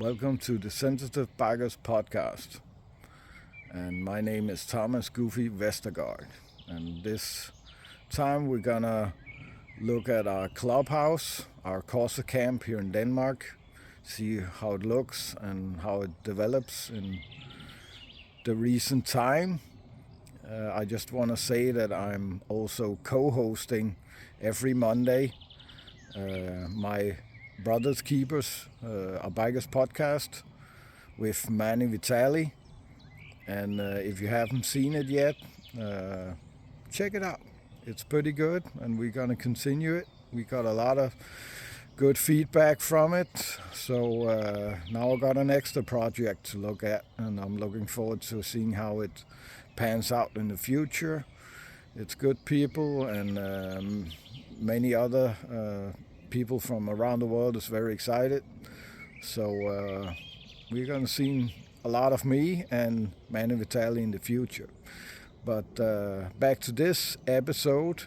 Welcome to the Sensitive Bikers podcast. And my name is Thomas Goofy Vestergaard. And this time we're gonna look at our clubhouse, our KOSA camp here in Denmark, see how it looks and how it develops in the recent time. I just want to say that I'm also co-hosting every Monday my Brothers Keepers, a bikers podcast with Manny Vitali. And if you haven't seen it yet, check it out. It's pretty good, and we're going to continue it. We got a lot of good feedback from it. So now I got an extra project to look at, and I'm looking forward to seeing how it pans out in the future. It's good people, and many other people from around the world is very excited. So we're going to see a lot of me and Manny Vitali in the future. But back to this episode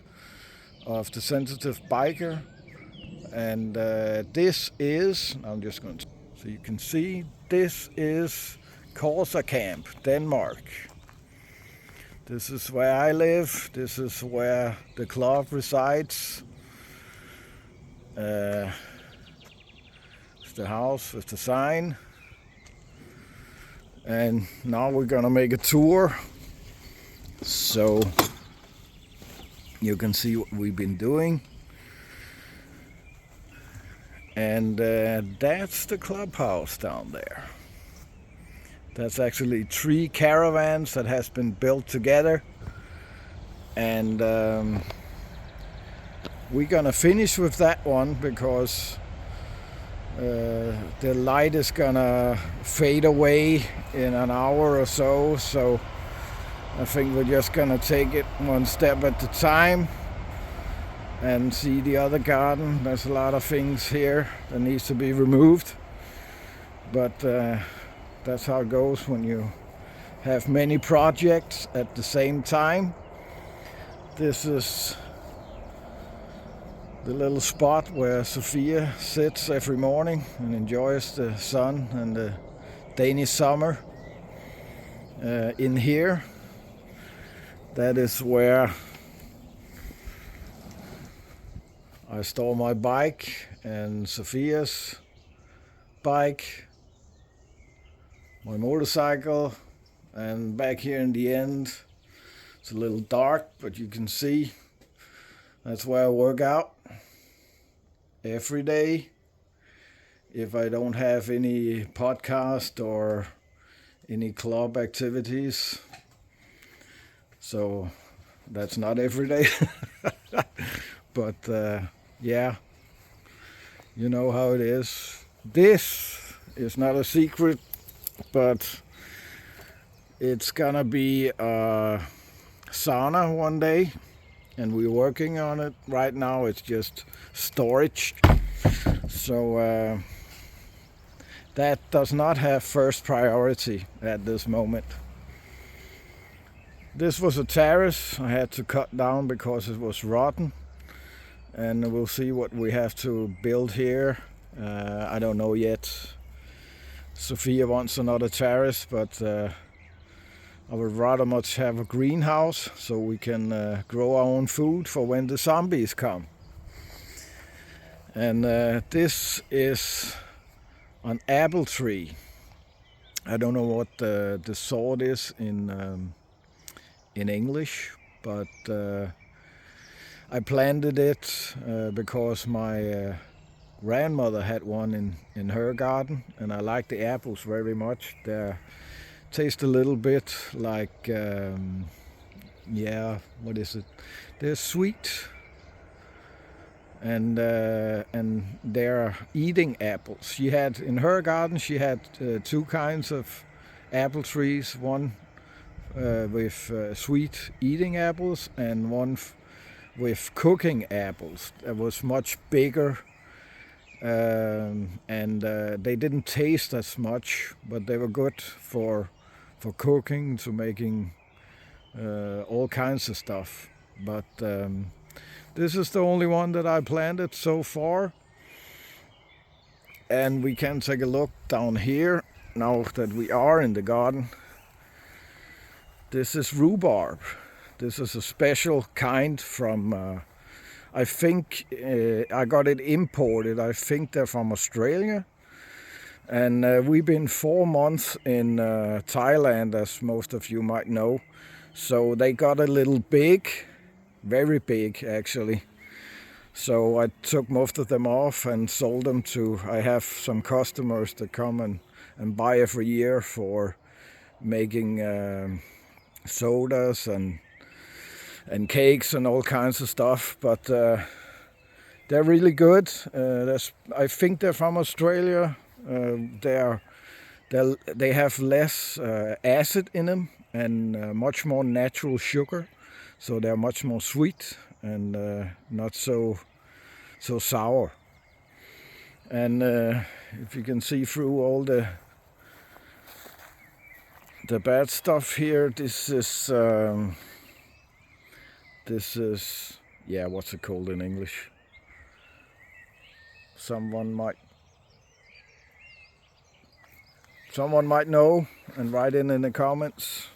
of the Sensitive Biker. And this is, I'm just going to, so you can see, this is KOSA Camp, Denmark. This is where I live. This is where the club resides. It's the house with the sign. And now we're gonna make a tour so you can see what we've been doing. And that's the clubhouse down there. That's actually 3 caravans that has been built together. And we're gonna finish with that one because the light is gonna fade away in an hour or so. So I think we're just gonna take it one step at a time and see the other garden. There's a lot of things here that needs to be removed, but that's how it goes when you have many projects at the same time. This is the little spot where Sophia sits every morning and enjoys the sun and the Danish summer. In here, that is where I store my bike and Sophia's bike, my motorcycle, and back here in the end, it's a little dark, but you can see that's where I work out every day if I don't have any podcast or any club activities. So that's not every day. But yeah, you know how it is. This is not a secret, but it's gonna be a sauna one day, and we're working on it. Right now it's just storage, so that does not have first priority at this moment. This was a terrace I had to cut down because it was rotten, and we'll see what we have to build here. I don't know yet. Sophia wants another terrace, but I would rather much have a greenhouse so we can grow our own food for when the zombies come. And this is an apple tree. I don't know what the sort is in English, but I planted it because my grandmother had one in her garden, and I like the apples very much. They taste a little bit like, what is it? They're sweet, and they're eating apples. She had in her garden. She had 2 kinds of apple trees. One with sweet eating apples, and one with cooking apples. That was much bigger, and they didn't taste as much, but they were good for cooking, to making all kinds of stuff. But this is the only one that I planted so far. And we can take a look down here now that we are in the garden. This is rhubarb. This is a special kind from, I think I got it imported. I think they're from Australia. And we've been 4 months in Thailand, as most of you might know. So they got a little big, very big actually. So I took most of them off and sold them to, I have some customers that come and buy every year for making sodas and cakes and all kinds of stuff. But they're really good. I think they're from Australia. They have less acid in them and much more natural sugar. So they're much more sweet and not so sour. And if you can see through all the bad stuff here, this is yeah, what's it called in English? Someone might know and write in the comments.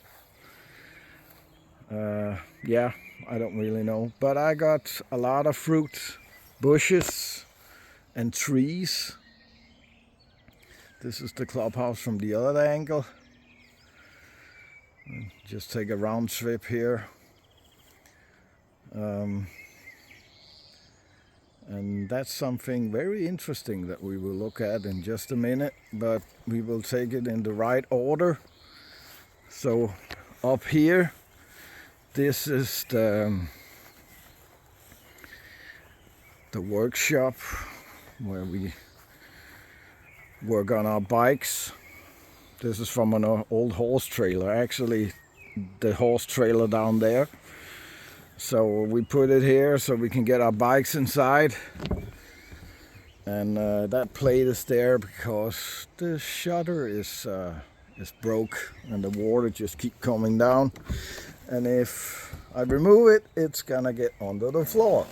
Yeah, I don't really know, but I got a lot of fruit bushes and trees. This is the clubhouse from the other angle. Just take a round trip here. And that's something very interesting that we will look at in just a minute, but we will take it in the right order. So up here, this is the workshop where we work on our bikes. This is from an old horse trailer, actually the horse trailer down there. So we put it here so we can get our bikes inside. And that plate is there because the shutter is broke and the water just keep coming down. And if I remove it, it's gonna get under the floor.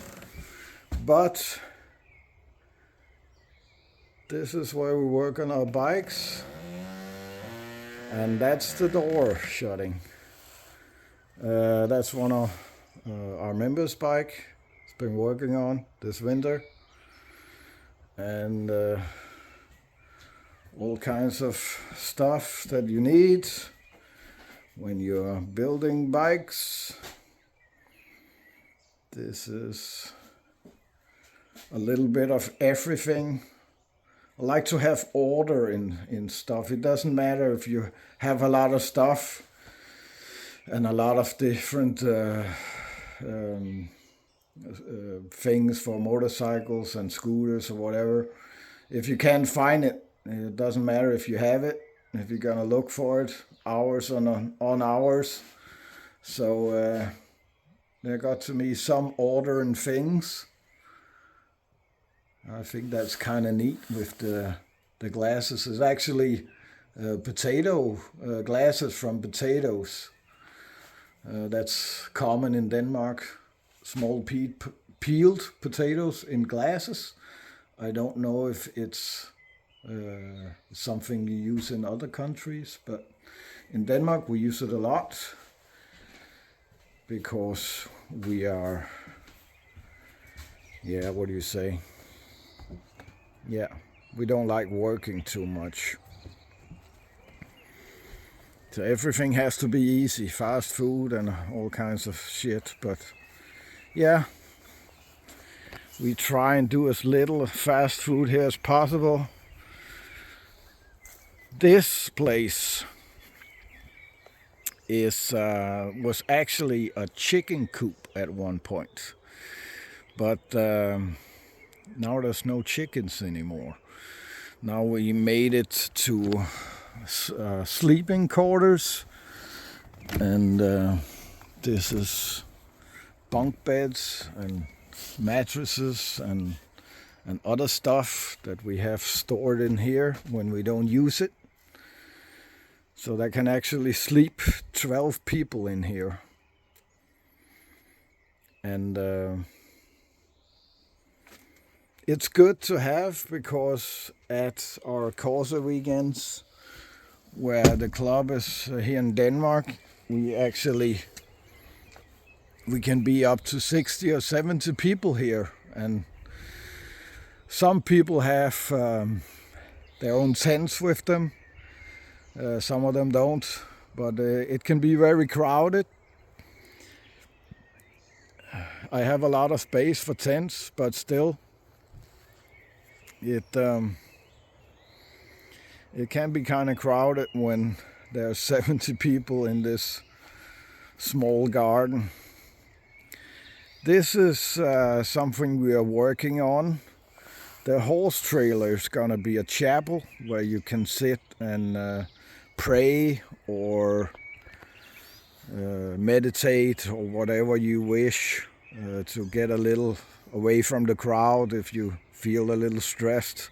But this is where we work on our bikes. And that's the door shutting. That's one of our members' bike. It's been working on this winter. And all kinds of stuff that you need when you're building bikes. This is a little bit of everything. I like to have order in stuff. It doesn't matter if you have a lot of stuff and a lot of different things for motorcycles and scooters or whatever. If you can't find it, it doesn't matter if you have it. If you're gonna look for it, hours on hours. So there got to be some order in things. I think that's kind of neat with the glasses. It's actually potato glasses from potatoes. That's common in Denmark. Small peeled potatoes in glasses. I don't know if it's something you use in other countries, but in Denmark we use it a lot because we are, yeah, what do you say? Yeah, we don't like working too much. So everything has to be easy, fast food and all kinds of shit. But yeah, we try and do as little fast food here as possible. This place was actually a chicken coop at one point, but now there's no chickens anymore. Now we made it to sleeping quarters, and this is bunk beds and mattresses and other stuff that we have stored in here when we don't use it. So there can actually sleep 12 people in here. And it's good to have, because at our KOSA weekends, where the club is here in Denmark, we can be up to 60 or 70 people here, and some people have their own tents with them. Some of them don't, but it can be very crowded. I have a lot of space for tents, but still, it can be kind of crowded when there are 70 people in this small garden. This is something we are working on. The horse trailer is gonna be a chapel where you can sit and pray or meditate or whatever you wish, to get a little away from the crowd if you feel a little stressed.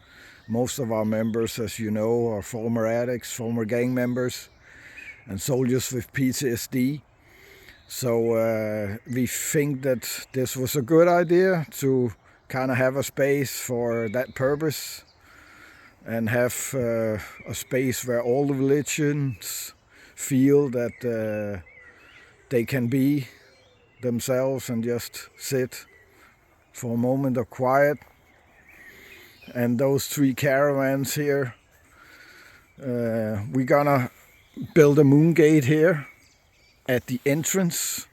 Most of our members, as you know, are former addicts, former gang members, and soldiers with PTSD. So we think that this was a good idea to kind of have a space for that purpose, and have a space where all the religions feel that they can be themselves and just sit for a moment of quiet. And those 3 caravans here, we're gonna build a moon gate here at the entrance,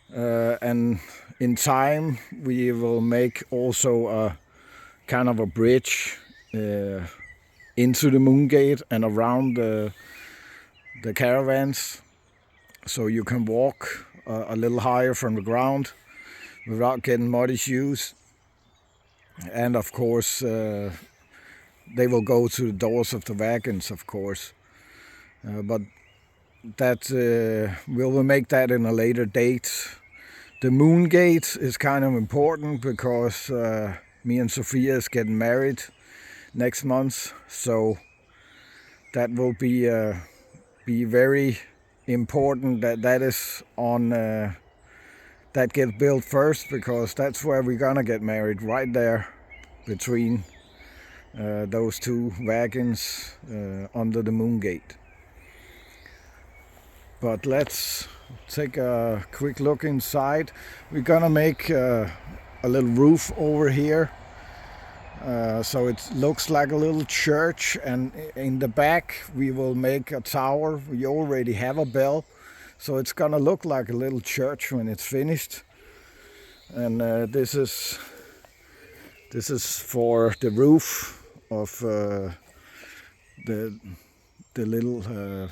and in time we will make also a kind of a bridge into the moon gate and around the caravans, so you can walk a little higher from the ground without getting muddy shoes. And of course they will go to the doors of the wagons, of course, but that we will make that in a later date. The moon gate is kind of important because me and Sophia is getting married next month, so that will be very important that is on that gets built first, because that's where we're gonna get married, right there between those 2 wagons under the moon gate. But let's take a quick look inside. We're gonna make a little roof over here, so it looks like a little church, and in the back we will make a tower. We already have a bell, so it's gonna look like a little church when it's finished. And this is for the roof of the little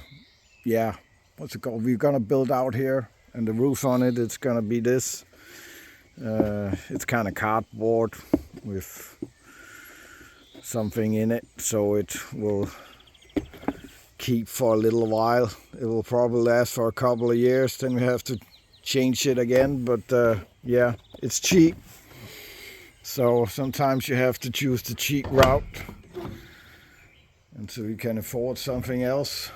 what's it called? We're gonna build out here, and the roof on it, it's gonna be this. It's kind of cardboard with something in it, so it will keep for a little while. It will probably last for a couple of years, then we have to change it again, but yeah, it's cheap, so sometimes you have to choose the cheap route until you can afford something else.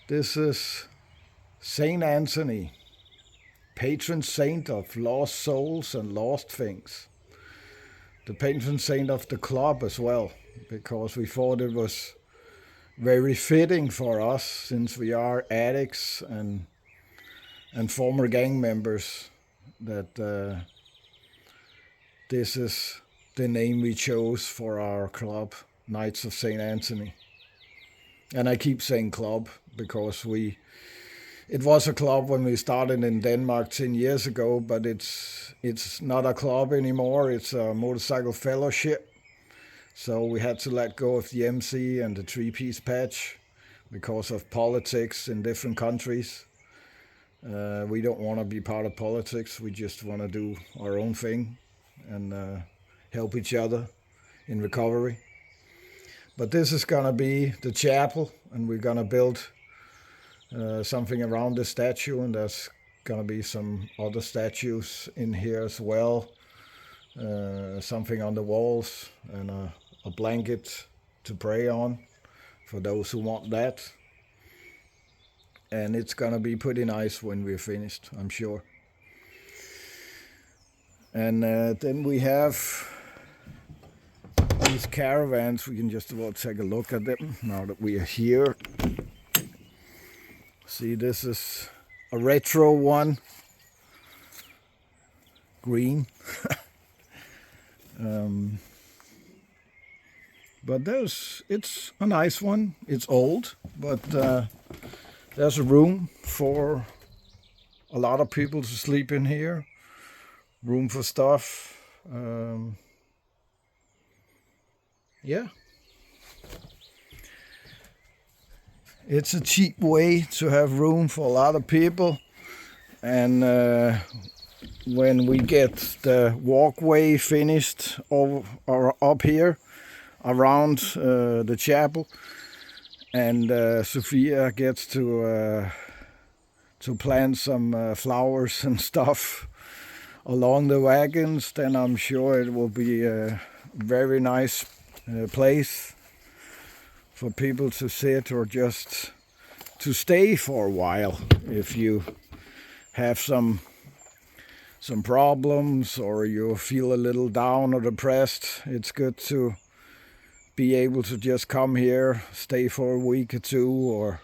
This is Saint Anthony, patron saint of lost souls and lost things. The patron saint of the club as well, because we thought it was very fitting for us, since we are addicts and former gang members, that this is the name we chose for our club, Knights of St. Anthony. And I keep saying club because it was a club when we started in Denmark 10 years ago, but it's not a club anymore. It's a motorcycle fellowship. So we had to let go of the MC and the 3-piece patch because of politics in different countries. We don't want to be part of politics. We just want to do our own thing and help each other in recovery. But this is going to be the chapel, and we're going to build something around the statue, and there's going to be some other statues in here as well. Something on the walls, and a blanket to pray on for those who want that. And it's going to be pretty nice when we're finished, I'm sure. And then we have these caravans. We can just about take a look at them now that we are here. See, this is a retro one, green. But it's a nice one. It's old, but there's room for a lot of people to sleep in here. Room for stuff. Yeah. It's a cheap way to have room for a lot of people. And when we get the walkway finished or up here around the chapel, and Sophia gets to plant some flowers and stuff along the wagons, then I'm sure it will be a very nice place for people to sit or just to stay for a while. If you have some problems or you feel a little down or depressed, it's good to be able to just come here, stay for a week or two, or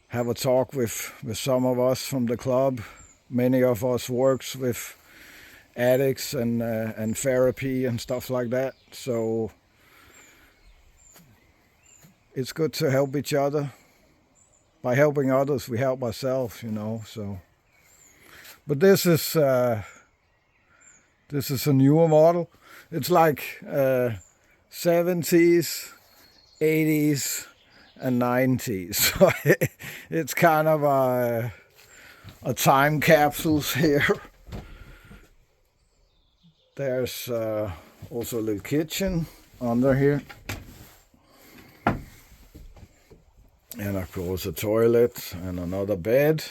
have a talk with some of us from the club. Many of us works with addicts and therapy and stuff like that. So it's good to help each other. By helping others, we help ourselves, you know. So, but this is a newer model. It's like 70s, 80s, and 90s. So it's kind of a time capsules here. There's also a little kitchen under here. And of course a toilet and another bed.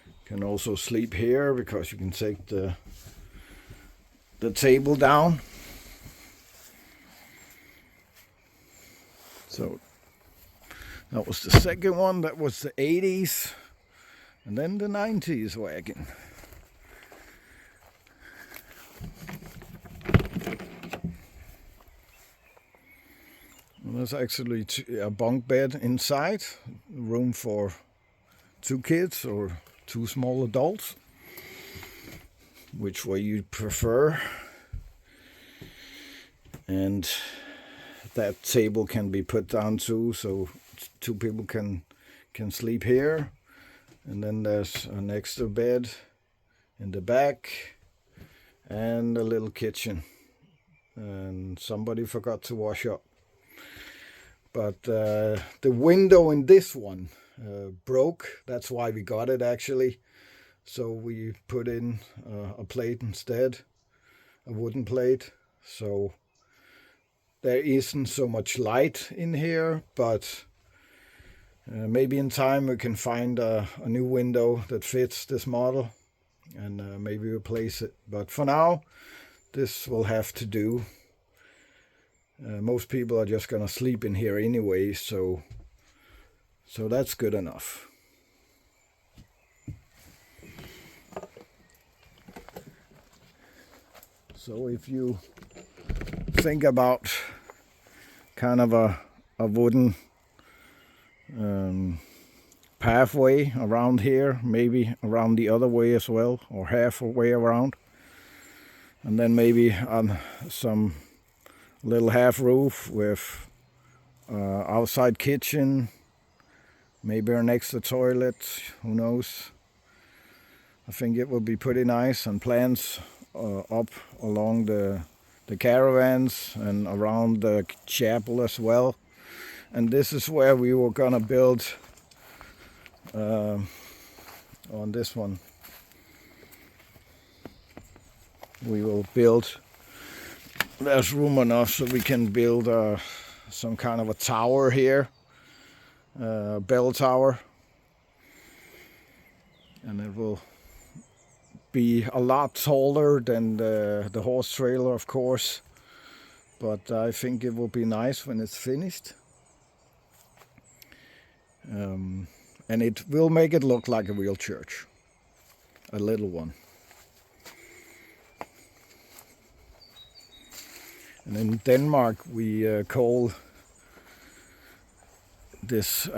You can also sleep here because you can take the table down. So that was the second one. That was the 80s. And then the 90s wagon. And there's actually a bunk bed inside. Room for 2 kids or 2 small adults. Which way you prefer. And that table can be put down too, so 2 people can sleep here. And then there's an extra bed in the back and a little kitchen. And somebody forgot to wash up. But the window in this one broke. That's why we got it actually. So we put in a plate instead, a wooden plate. So there isn't so much light in here, but maybe in time we can find a new window that fits this model and maybe replace it. But for now, this will have to do. Most people are just gonna sleep in here anyway, so that's good enough. So if you think about kind of a wooden pathway around here, maybe around the other way as well, or halfway around, and then maybe on some little half roof with outside kitchen, maybe an extra toilet, who knows. I think it would be pretty nice, and plants up along the caravans and around the chapel as well. And this is where we were gonna build on this one. We will build, there's room enough so we can build some kind of a tower here, bell tower. And it will be a lot taller than the horse trailer, of course, but I think it will be nice when it's finished. And it will make it look like a real church, a little one. And in Denmark we call this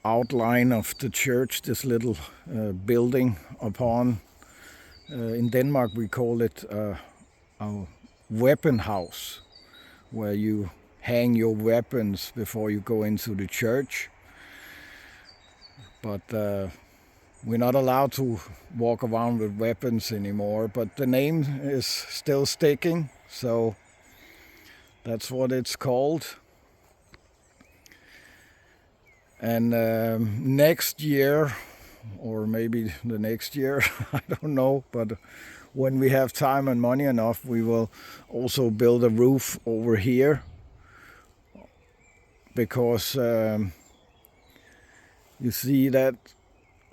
outline of the church, this little building upon, in Denmark we call it a weapon house, where you hang your weapons before you go into the church. But we're not allowed to walk around with weapons anymore, but the name is still sticking, so that's what it's called. And next year, or maybe the next year, I don't know, but when we have time and money enough, we will also build a roof over here, because you see that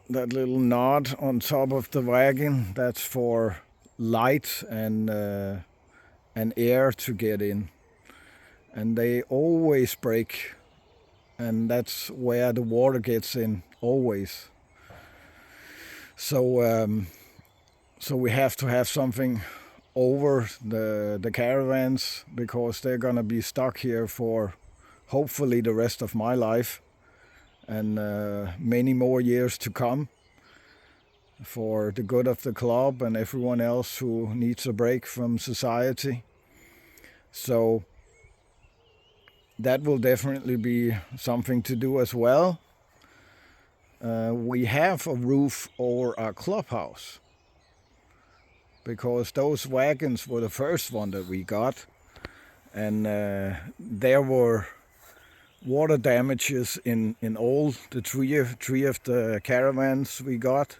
little knot on top of the wagon, that's for light and air to get in. And they always break, and that's where the water gets in, always. So we have to have something over the caravans, because they're gonna be stuck here for hopefully the rest of my life, and many more years to come, for the good of the club and everyone else who needs a break from society. So that will definitely be something to do as well. We have a roof over our clubhouse, because those wagons were the first one that we got, and there were water damages in all the three of the caravans we got.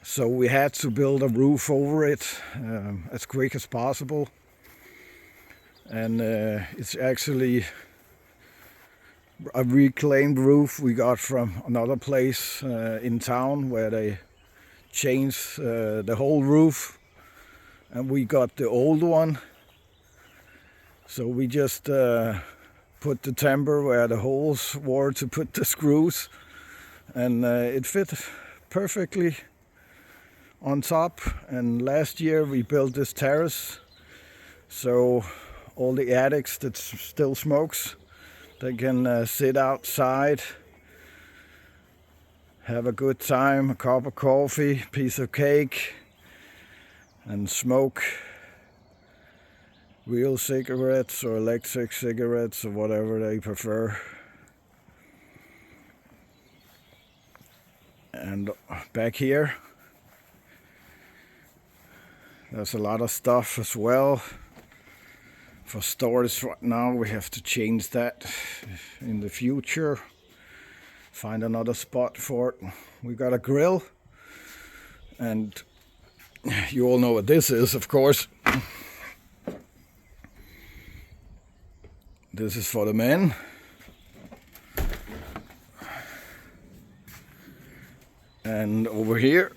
So we had to build a roof over it as quick as possible. And it's actually a reclaimed roof we got from another place in town, where they changed the whole roof, and we got the old one. So we just put the timber where the holes were to put the screws, and it fit perfectly on top. And last year we built this terrace, so all the addicts that still smokes, they can sit outside, have a good time, a cup of coffee, piece of cake, and smoke real cigarettes or electric cigarettes or whatever they prefer. And back here, there's a lot of stuff as well for storage right now. We have to change that in the future, find another spot for it. We got a grill, and you all know what this is, of course. This is for the men. And over here,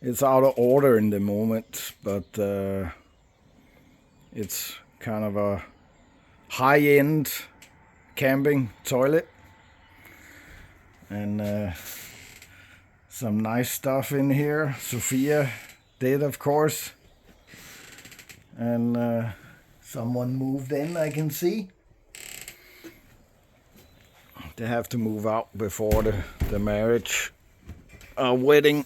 it's out of order in the moment, but it's kind of a high-end camping toilet, and some nice stuff in here. Sophia did, of course, and someone moved in, I can see. They have to move out before the marriage wedding.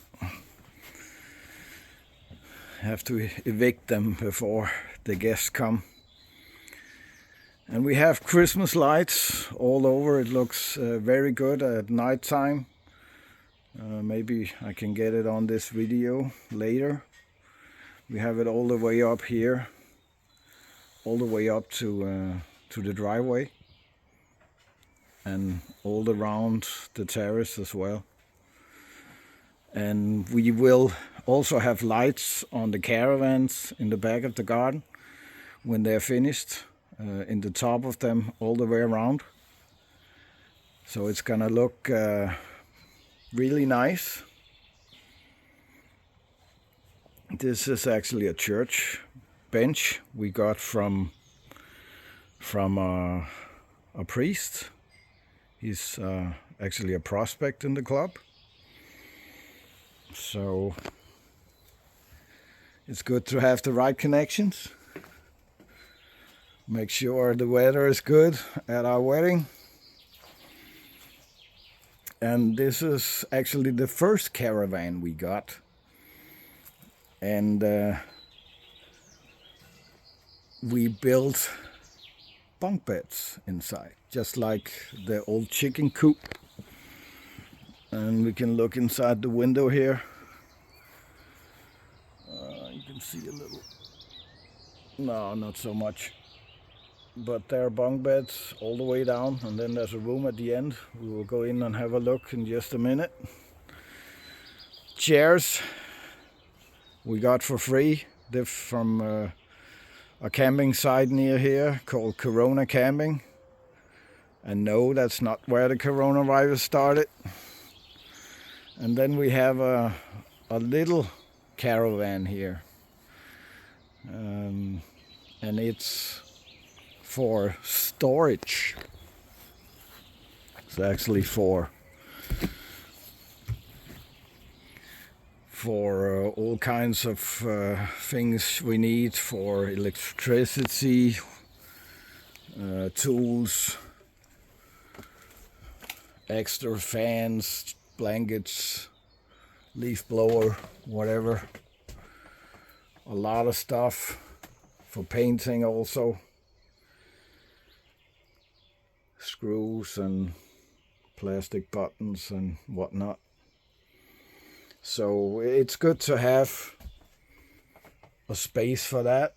Have to evict them before the guests come. And we have Christmas lights all over. It looks very good at night time. Maybe I can get it on this video later. We have it all the way up here, all the way up to the driveway, and all around the terrace as well. And we will also have lights on the caravans in the back of the garden when they're finished, in the top of them all the way around. So it's gonna look really nice. This is actually a church bench we got from a priest. He's actually a prospect in the club. So It's good to have the right connections. Make sure the weather is good at our wedding. And this is actually the first caravan we got. And we built bunk beds inside, just like the old chicken coop. And we can look inside the window here. You can see a little, no, not so much. But there are bunk beds all the way down, and then there's a room at the end. We will go in and have a look in just a minute. Chairs we got for free. They're from a camping site near here called Corona Camping. And no, that's not where the coronavirus started. And then we have a little caravan here. And it's for storage. It's actually for all kinds of things we need for electricity, tools, extra fans, blankets, leaf blower, whatever. A lot of stuff for painting also. Screws and plastic buttons and whatnot. So it's good to have a space for that.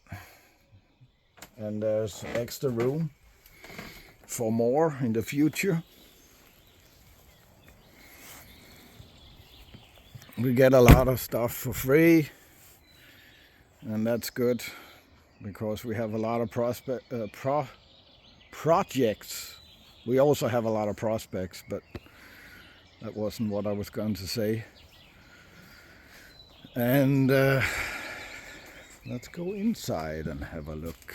And there's extra room for more in the future. We get a lot of stuff for free. And that's good because we have a lot of projects. We also have a lot of prospects, but that wasn't what I was going to say. And let's go inside and have a look.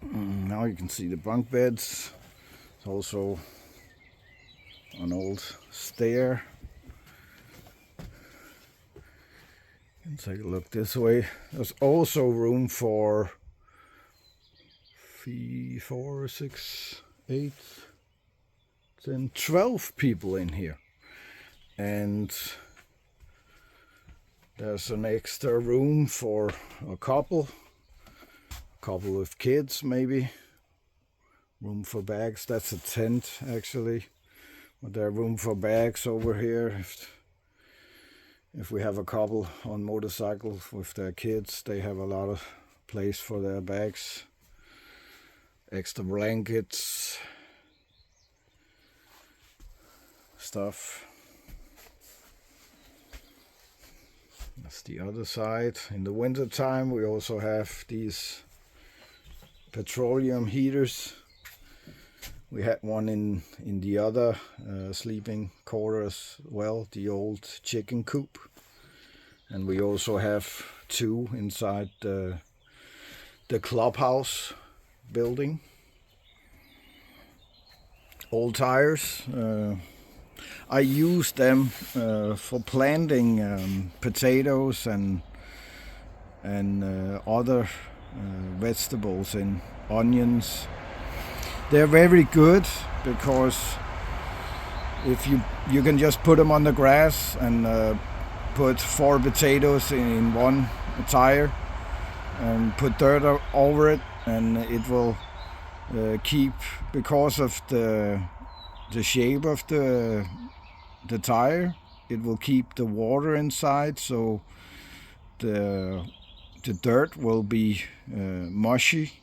Now you can see the bunk beds. It's also an old stair. You can take a look this way. There's also room for 4, 6, 8, 10, 12 people in here. And there's an extra room for a couple with kids maybe. Room for bags. That's a tent actually. But there are room for bags over here. If we have a couple on motorcycles with their kids, they have a lot of place for their bags. Extra blankets, stuff. That's the other side. In the winter time we also have these petroleum heaters. We had one in the other sleeping quarter as well, the old chicken coop. And we also have 2 inside the Clubhouse building. Old tires. I use them for planting potatoes and other vegetables and onions. They're very good because if you can just put them on the grass and put 4 potatoes in one tire and put dirt over it, and it will keep, because of the shape of the tire, it will keep the water inside, so the dirt will be mushy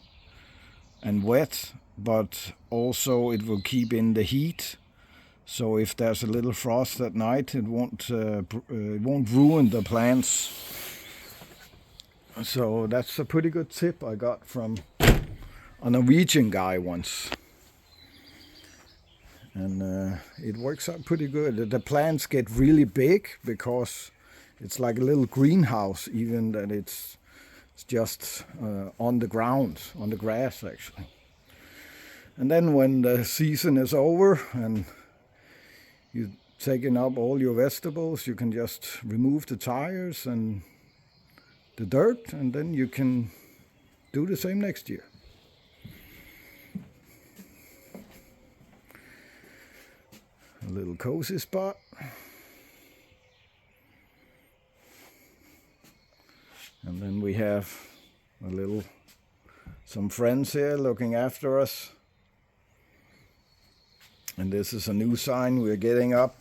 and wet, but also it will keep in the heat. So if there's a little frost at night, it won't ruin the plants. So that's a pretty good tip I got from a Norwegian guy once. And it works out pretty good. The plants get really big because it's like a little greenhouse, even that it's just on the ground, on the grass actually. And then when the season is over and you taking up all your vegetables, you can just remove the tires and the dirt, and then you can do the same next year. A little cozy spot. And then we have some friends here looking after us. And this is a new sign we're getting up.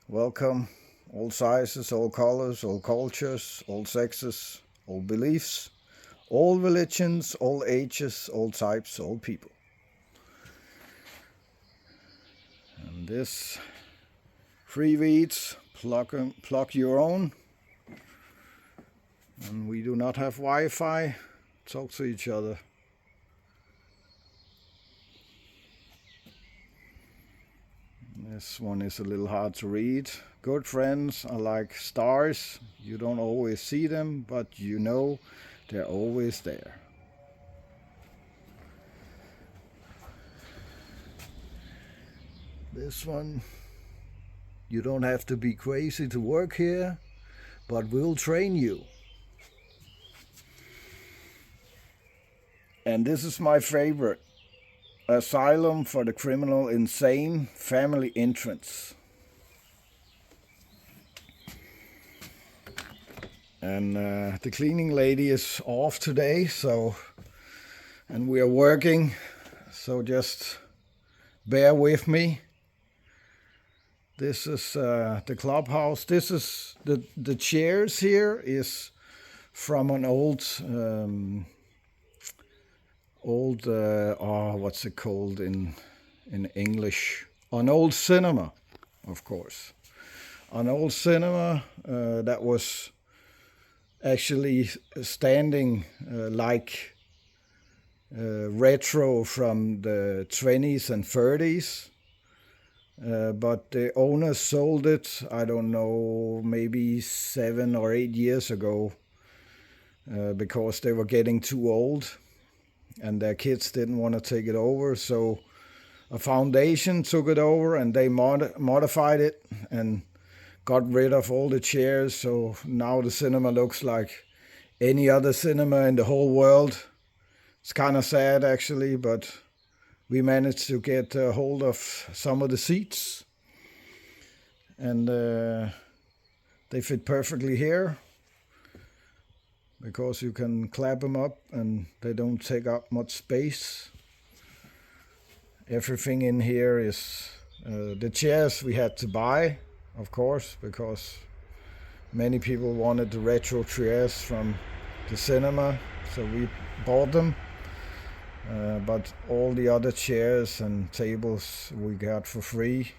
Welcome, all sizes, all colors, all cultures, all sexes, all beliefs, all religions, all ages, all types, all people. And this free weeds, pluck your own. And we do not have Wi-Fi. Talk to each other. This one is a little hard to read. Good friends are like stars. You don't always see them, but you know they're always there. This one, you don't have to be crazy to work here, but we'll train you. And this is my favorite. Asylum for the criminal insane, family entrance. And the cleaning lady is off today, and we are working, so just bear with me. This is the clubhouse. This is the chairs here is from an old what's it called in English? An old cinema, of course. An old cinema that was actually standing like retro from the 20s and 30s. But the owners sold it, I don't know, maybe 7 or 8 years ago because they were getting too old. And their kids didn't want to take it over, so a foundation took it over and they modified it and got rid of all the chairs. So now the cinema looks like any other cinema in the whole world. It's kind of sad actually, but we managed to get a hold of some of the seats, and they fit perfectly here, because you can clap them up and they don't take up much space. Everything in here is the chairs we had to buy, of course, because many people wanted the retro chairs from the cinema, so we bought them. But all the other chairs and tables we got for free.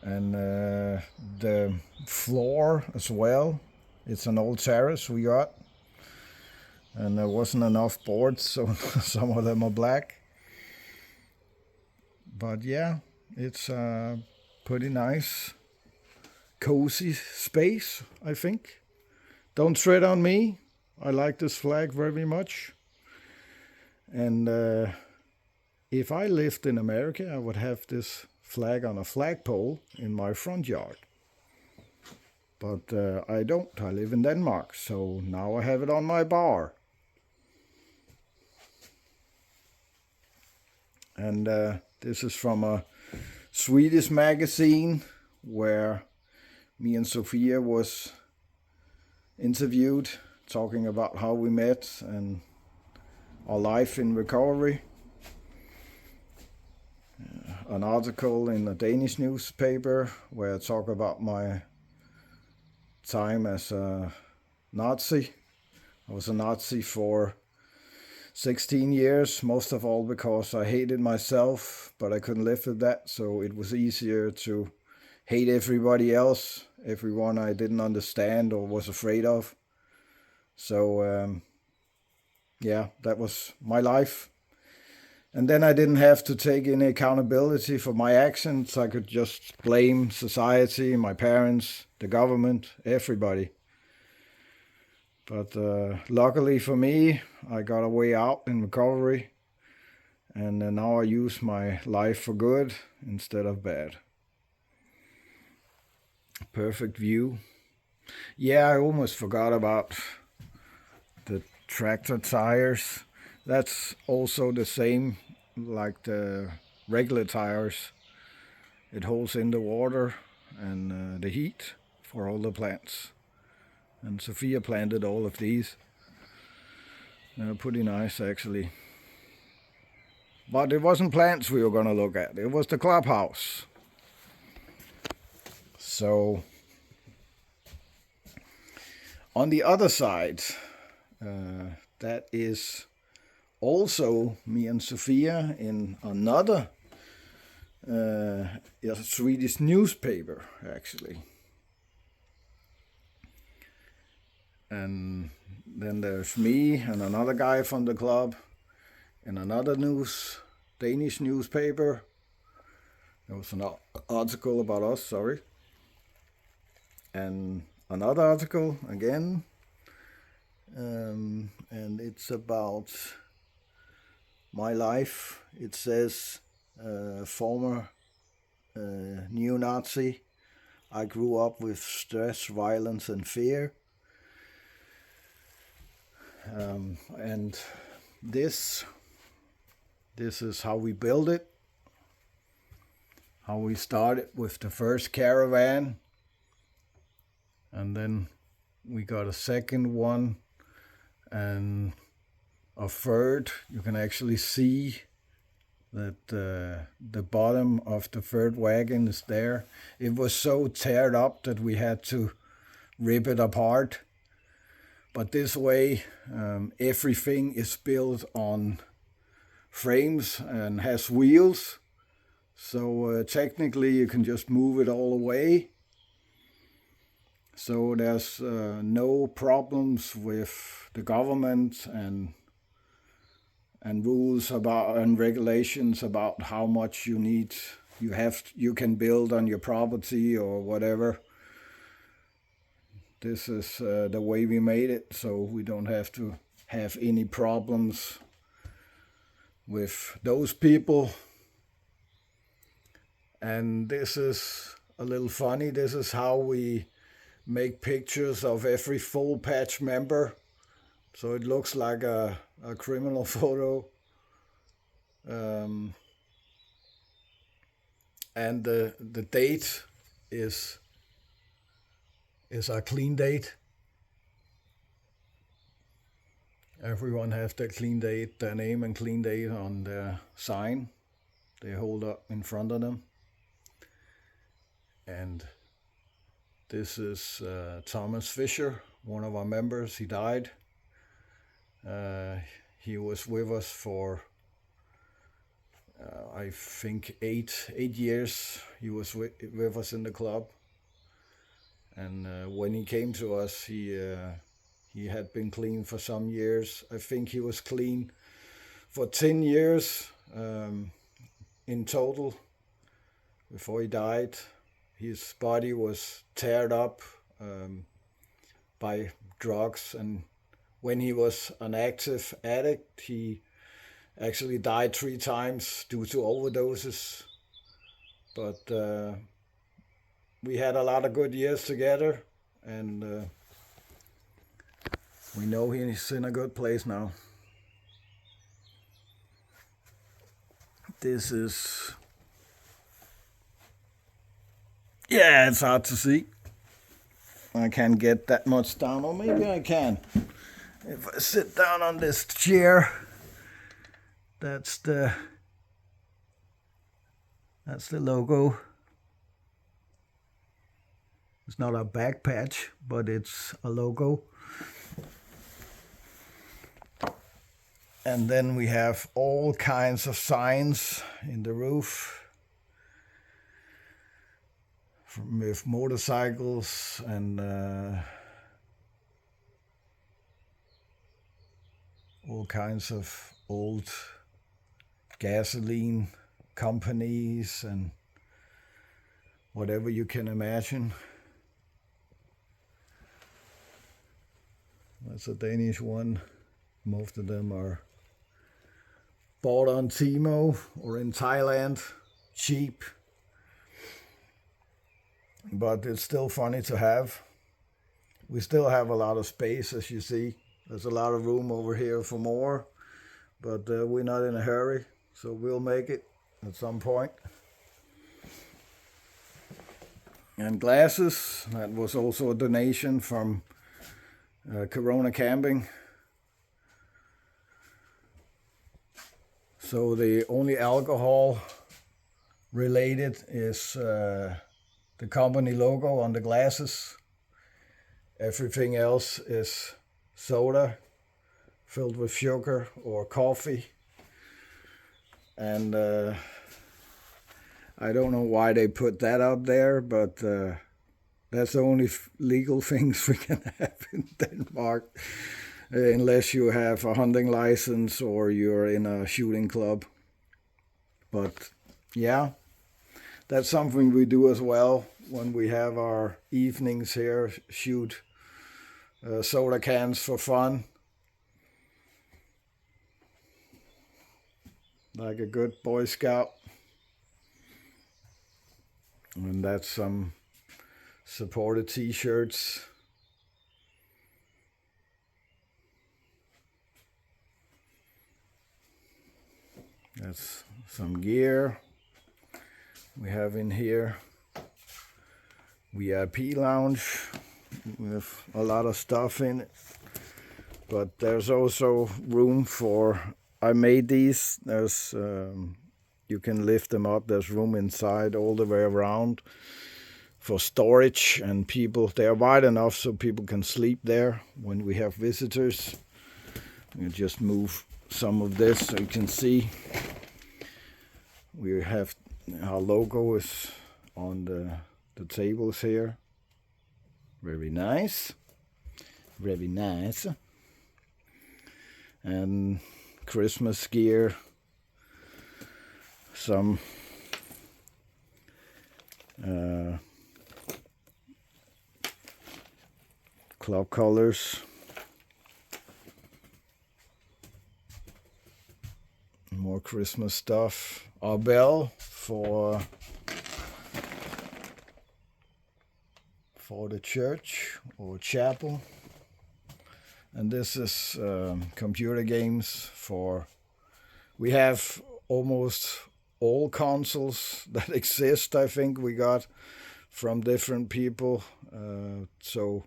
And the floor as well. It's an old terrace we got, and there wasn't enough boards, so some of them are black. But yeah, it's a pretty nice, cozy space, I think. Don't tread on me. I like this flag very much. And if I lived in America, I would have this flag on a flagpole in my front yard. But I don't. I live in Denmark, so now I have it on my bar. And this is from a Swedish magazine where me and Sophia was interviewed, talking about how we met and our life in recovery. An article in a Danish newspaper where I talk about my time as a Nazi. I was a Nazi for 16 years, most of all because I hated myself, but I couldn't live with that, so it was easier to hate everybody else, everyone I didn't understand or was afraid of. So yeah, that was my life. And then I didn't have to take any accountability for my actions. I could just blame society, my parents, the government, everybody. But luckily for me, I got a way out in recovery. And now I use my life for good instead of bad. Perfect view. Yeah, I almost forgot about the tractor tires. That's also the same like the regular tires. It holds in the water and the heat for all the plants. And Sophia planted all of these. They're pretty nice actually. But it wasn't plants we were going to look at. It was the clubhouse. So on the other side, that is also me and Sophia in another Swedish newspaper actually. And then there's me and another guy from the club in another Danish newspaper. There was an article about us, sorry. And another article again. And it's about my life. It says former neo-Nazi. I grew up with stress, violence and fear. And this is how we built it. How we started with the first caravan. And then we got a second one and a third. You can actually see that the bottom of the third wagon is there. It was so teared up that we had to rip it apart. But this way, everything is built on frames and has wheels. So technically you can just move it all away. So there's no problems with the government and rules about and regulations about how much you can build on your property or whatever. This is the way we made it, so we don't have to have any problems with those people. And this is a little funny. This is how we make pictures of every full patch member. So it looks like a criminal photo. And the date is our clean date. Everyone has their clean date, their name and clean date on their sign they hold up in front of them. And this is Thomas Fisher, one of our members. He died. He was with us for I think eight years. He was with us in the club. And when he came to us, he had been clean for some years. I think he was clean for 10 years in total before he died. His body was teared up by drugs, and when he was an active addict, he actually died 3 times due to overdoses. But we had a lot of good years together, and we know he's in a good place now. This is... yeah, it's hard to see. I can't get that much down, or maybe I can. If I sit down on this chair, that's the logo. It's not a back patch, but it's a logo. And then we have all kinds of signs in the roof with motorcycles and all kinds of old gasoline companies and whatever you can imagine. That's a Danish one. Most of them are bought on Timo or in Thailand, cheap. but it's still funny to have. We still have a lot of space, as you see. There's a lot of room over here for more, but we're not in a hurry, so we'll make it at some point. And glasses, that was also a donation from Corona Camping. So the only alcohol related is the company logo on the glasses. Everything else is soda filled with sugar or coffee. And I don't know why they put that up there, but that's the only legal things we can have in Denmark, unless you have a hunting license or you're in a shooting club. But yeah, that's something we do as well when we have our evenings here, shoot soda cans for fun. Like a good Boy Scout. And that's some supported t-shirts. That's some gear we have in here. VIP lounge with a lot of stuff in it. But there's also room for, I made these, there's you can lift them up, there's room inside all the way around for storage, and people, they're wide enough so people can sleep there when we have visitors. You just move some of this so you can see. We have our logo is on the tables here. Very nice. Very nice. And Christmas gear. Some club colors. More Christmas stuff. Our bell for the church or chapel. And this is computer games for, we have almost all consoles that exist, I think we got from different people. So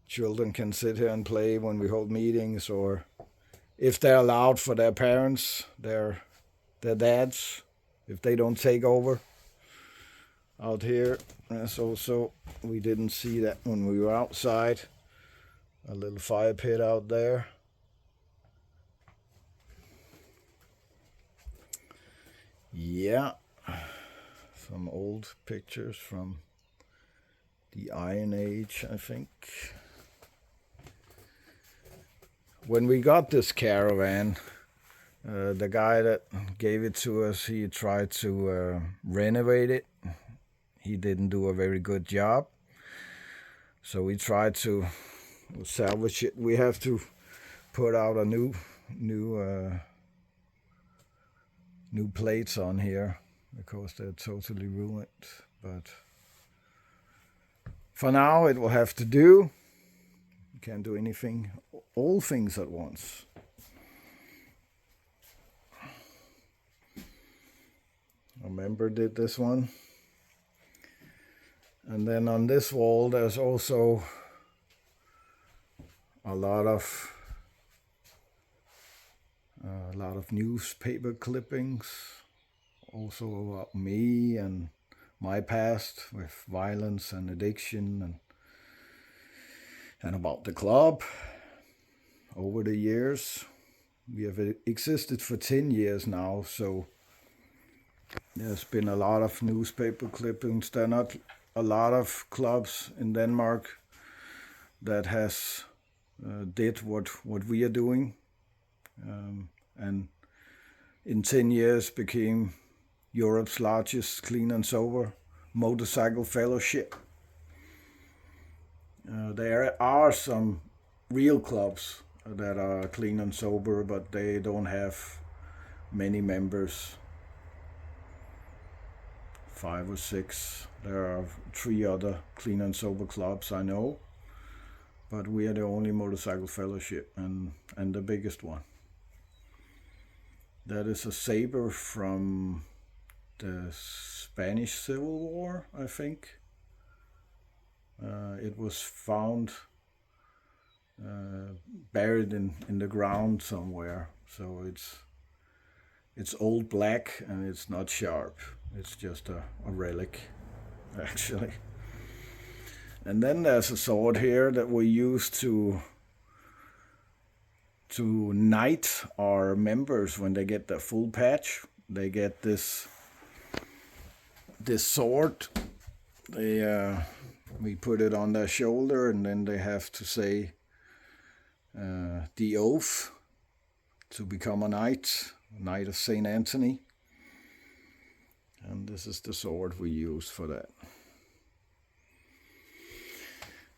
children can sit here and play when we hold meetings, or if they're allowed for their parents, their dads, if they don't take over. Out here, that's also, we didn't see that when we were outside. A little fire pit out there. Yeah, some old pictures from the Iron Age, I think. When we got this caravan, the guy that gave it to us, he tried to renovate it. He didn't do a very good job. So we tried to salvage it. We have to put out a new plates on here because they're totally ruined. But for now, it will have to do. You can't do anything, all things at once. A member did this one. And then on this wall, there's also a lot of newspaper clippings, also about me and my past with violence and addiction, and about the club over the years. We have existed for 10 years now, so there's been a lot of newspaper clippings. There are not a lot of clubs in Denmark that has did what we are doing, and in 10 years became Europe's largest clean and sober motorcycle fellowship. There are some real clubs that are clean and sober, but they don't have many members, 5 or 6, There are 3 other clean and sober clubs I know, but we are the only motorcycle fellowship and the biggest one. That is a saber from the Spanish Civil War, I think. It was found buried in the ground somewhere, so it's old black and it's not sharp. It's just a relic, actually. And then there's a sword here that we use to knight our members when they get their full patch. They get this sword. We put it on their shoulder, and then they have to say the oath to become a knight of Saint Anthony. And this is the sword we use for that.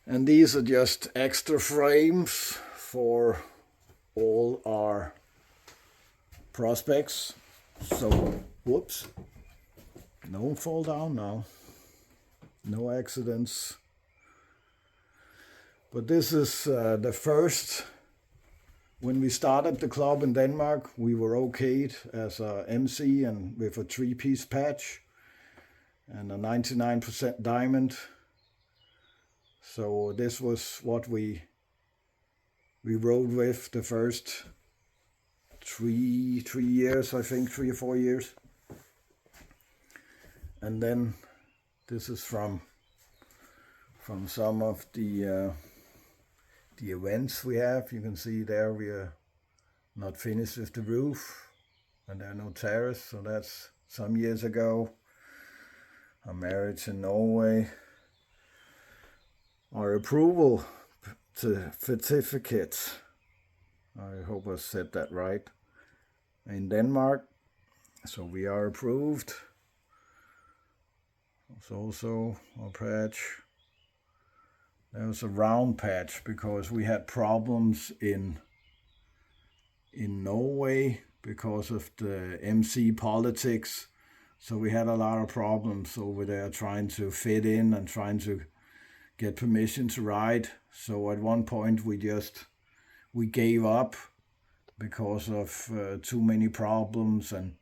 And these are just extra frames for all our prospects. So, whoops, don't fall down now. No accidents. But this is the first. When we started the club in Denmark, we were okayed as a MC and with a 3-piece patch and a 99% diamond. So this was what we rode with the first 3 years, I think, 3 or 4 years. And then this is from some of the events we have. You can see there we are not finished with the roof and there are no terrace, so that's some years ago. Our marriage in Norway. Our approval certificate, I hope I said that right, in Denmark, so we are approved. It's also a patch. There was a round patch because we had problems in Norway because of the MC politics. So we had a lot of problems over there trying to fit in and trying to get permission to ride. So at one point we gave up because of too many problems and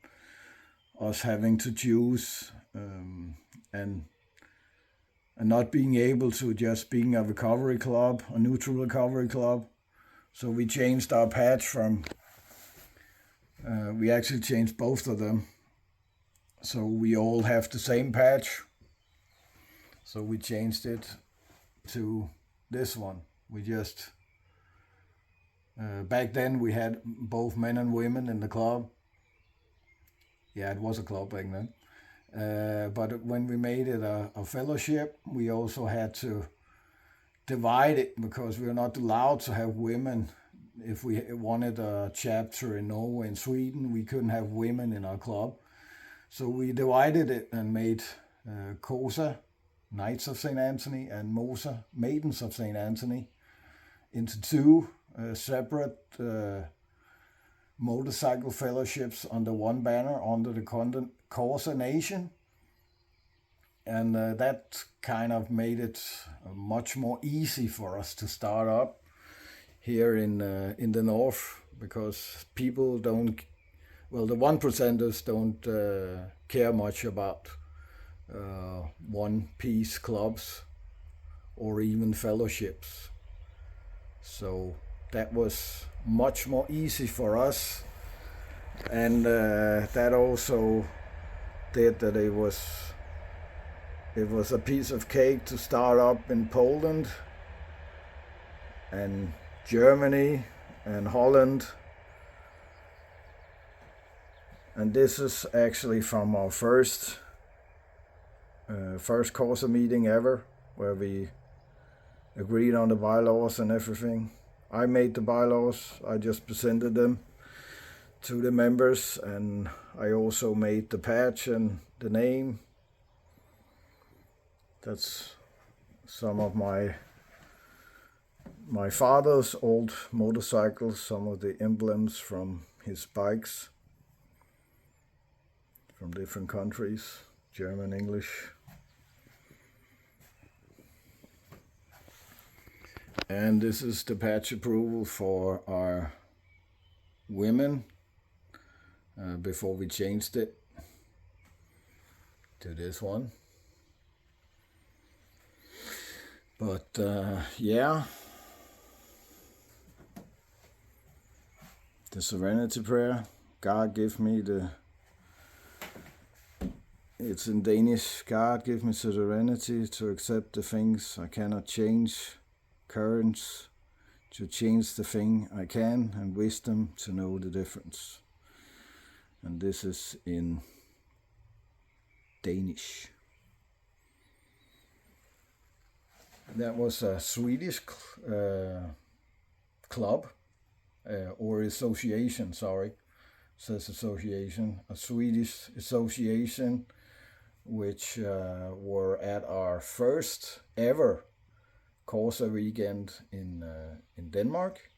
us having to choose and not being able to just being a recovery club, a neutral recovery club. So we changed our patch from, we actually changed both of them. So we all have the same patch. So we changed it to this one. We just, back then we had both men and women in the club. Yeah, it was a club back then. But when we made it a fellowship, we also had to divide it because we were not allowed to have women. If we wanted a chapter in Norway and Sweden, we couldn't have women in our club. So we divided it and made KOSA, Knights of St. Anthony, and MOSA, Maidens of St. Anthony, into 2 separate motorcycle fellowships under one banner under the KOSA nation. And that kind of made it much more easy for us to start up here in the north, because people don't, well, the 1%ers don't care much about one-piece clubs or even fellowships. So that was much more easy for us, and that also did that it was a piece of cake to start up in Poland and Germany and Holland. And this is actually from our first KOSA meeting ever, where we agreed on the bylaws and everything. I made the bylaws, I just presented them to the members, and I also made the patch and the name. That's some of my father's old motorcycles, some of the emblems from his bikes from different countries, German, English. And this is the patch approval for our women before we changed it to this one. But yeah, the serenity prayer. God give me it's in Danish. God give me serenity to accept the things I cannot change, courage to change the thing I can, and wisdom to know the difference. And this is in Danish. That was a Swedish club or association, sorry. It says association. A Swedish association which were at our first ever KOSA weekend in Denmark,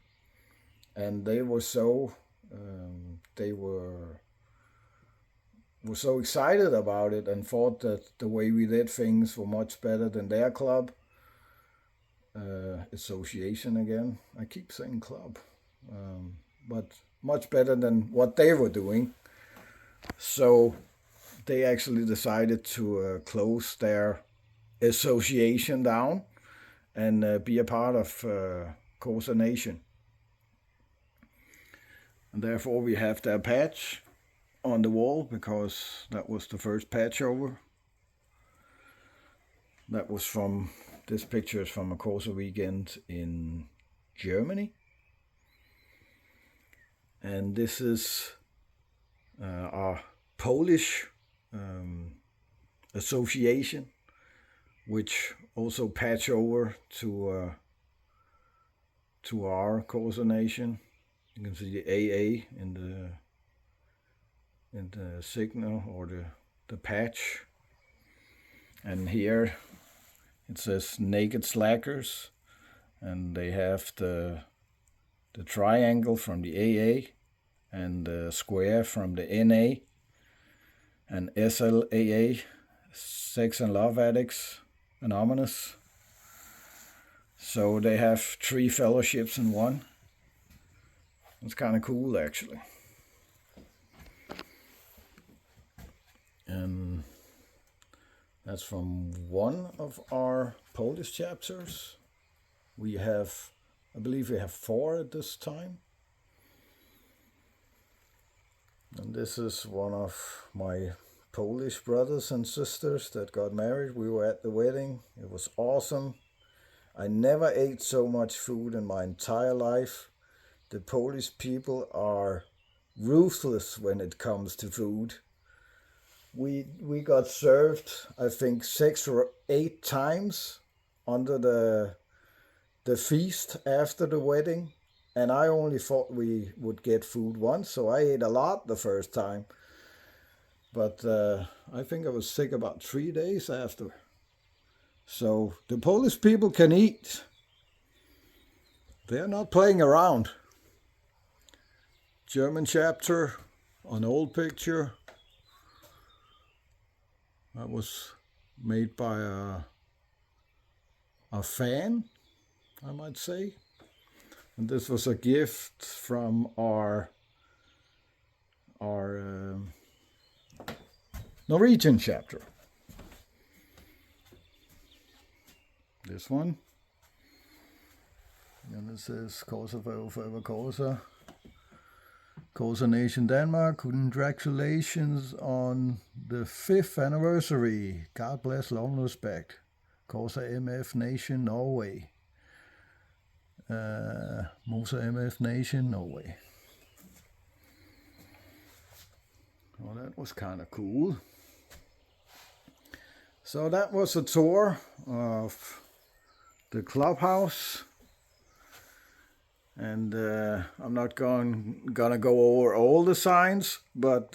and they were so so excited about it and thought that the way we did things were much better than their club association again. I keep saying club, but much better than what they were doing. So they actually decided to close their association down and be a part of KOSA Nation. And therefore we have their patch on the wall, because that was the first patch over. That was from, this picture is from a KOSA weekend in Germany. And this is our Polish association, which also patch over to our KOSA Nation. You can see the AA in the signal or the patch. And here it says Naked Slackers, and they have the triangle from the AA and the square from the NA, and SLAA, Sex and Love Addicts Anonymous. So they have 3 fellowships in one. It's kind of cool, actually. And that's from one of our Polish chapters. We have, I believe we have 4 at this time. And this is one of my Polish brothers and sisters that got married. We were at the wedding. It was awesome. I never ate so much food in my entire life. The Polish people are ruthless when it comes to food. We got served, I think, 6 or 8 times under the feast after the wedding. And I only thought we would get food once, so I ate a lot the first time. But I think I was sick about 3 days after. So the Polish people can eat. They're not playing around. German chapter, an old picture. That was made by a fan, I might say. And this was a gift from our Norwegian chapter. This one. And this is KOSA for KOSA. KOSA Nation Denmark, congratulations on the 5th anniversary. God bless, love and respect. KOSA MF Nation Norway. MOSA MF Nation Norway. Well, that was kind of cool. So that was a tour of the Clubhouse. And I'm not gonna go over all the signs, but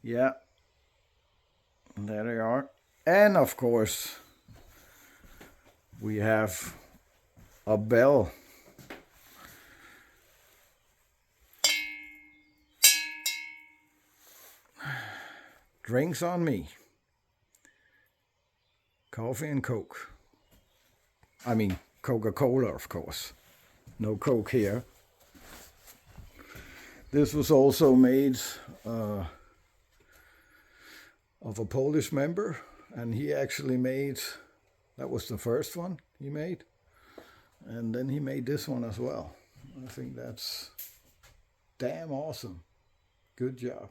yeah, there they are. And of course, we have a bell. Drinks on me. Coffee and Coke. I mean, Coca-Cola, of course. No Coke here. This was also made of a Polish member, and he actually made, that was the first one he made, and then he made this one as well. I think that's damn awesome. Good job.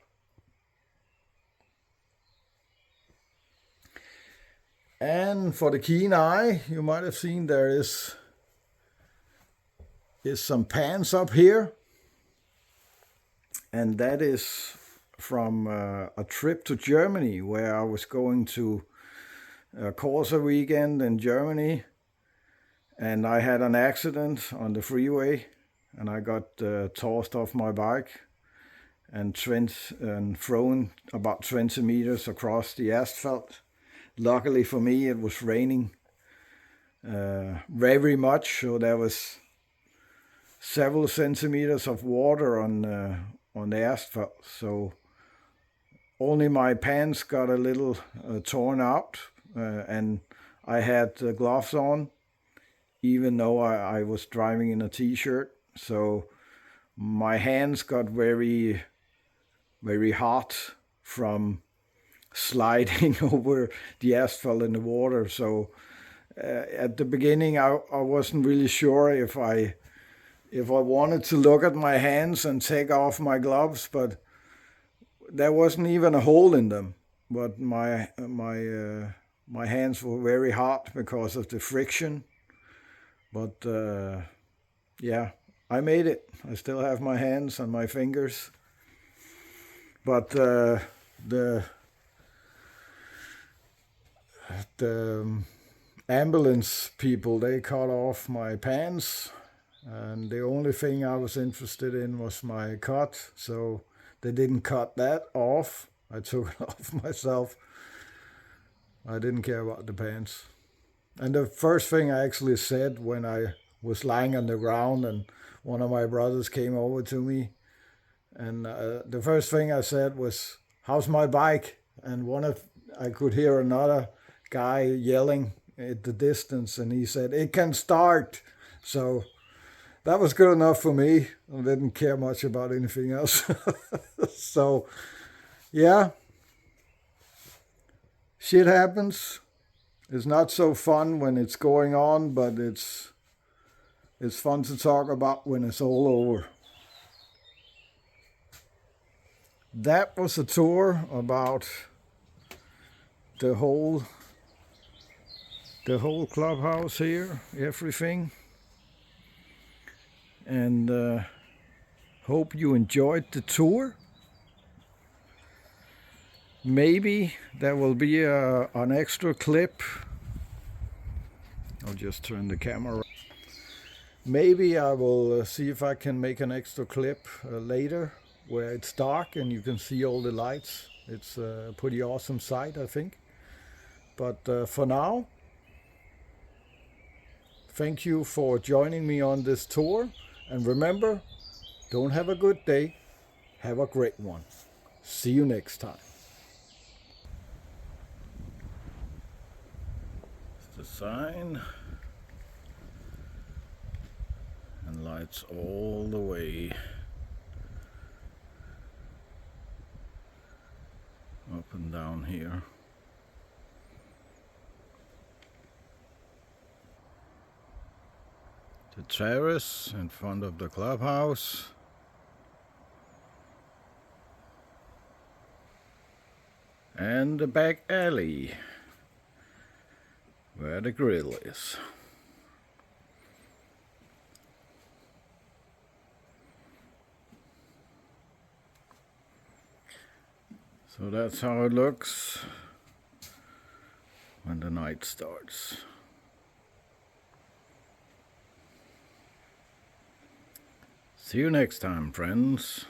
And for the keen eye, you might have seen there is some pans up here. And that is from a trip to Germany, where I was going to a KOSA weekend in Germany. And I had an accident on the freeway, and I got tossed off my bike and thrown about 20 meters across the asphalt. Luckily for me, it was raining very much, so there was several centimeters of water on the asphalt. So only my pants got a little torn out, and I had gloves on, even though I was driving in a t-shirt. So my hands got very, very hot from sliding over the asphalt in the water. So at the beginning I wasn't really sure if I wanted to look at my hands and take off my gloves, but there wasn't even a hole in them. But my hands were very hot because of the friction. But yeah, I made it. I still have my hands and my fingers. But the ambulance people, they cut off my pants, and the only thing I was interested in was my cut, so they didn't cut that off. I took it off myself. I didn't care about the pants. And the first thing I actually said when I was lying on the ground and one of my brothers came over to me, and the first thing I said was, "How's my bike?" And I could hear another guy yelling at the distance, and he said, "It can start." So that was good enough for me. I didn't care much about anything else. So yeah, shit happens. It's not so fun when it's going on, but it's fun to talk about when it's all over. That was a tour about the whole clubhouse here, everything. And hope you enjoyed the tour. Maybe there will be an extra clip. I'll just turn the camera. Maybe I will see if I can make an extra clip later where it's dark and you can see all the lights. It's a pretty awesome sight, I think. But for now, thank you for joining me on this tour. And remember, don't have a good day, have a great one. See you next time. It's the sign. And lights all the way up and down here. The terrace in front of the clubhouse. And the back alley where the grill is. So that's how it looks when the night starts. See you next time, friends.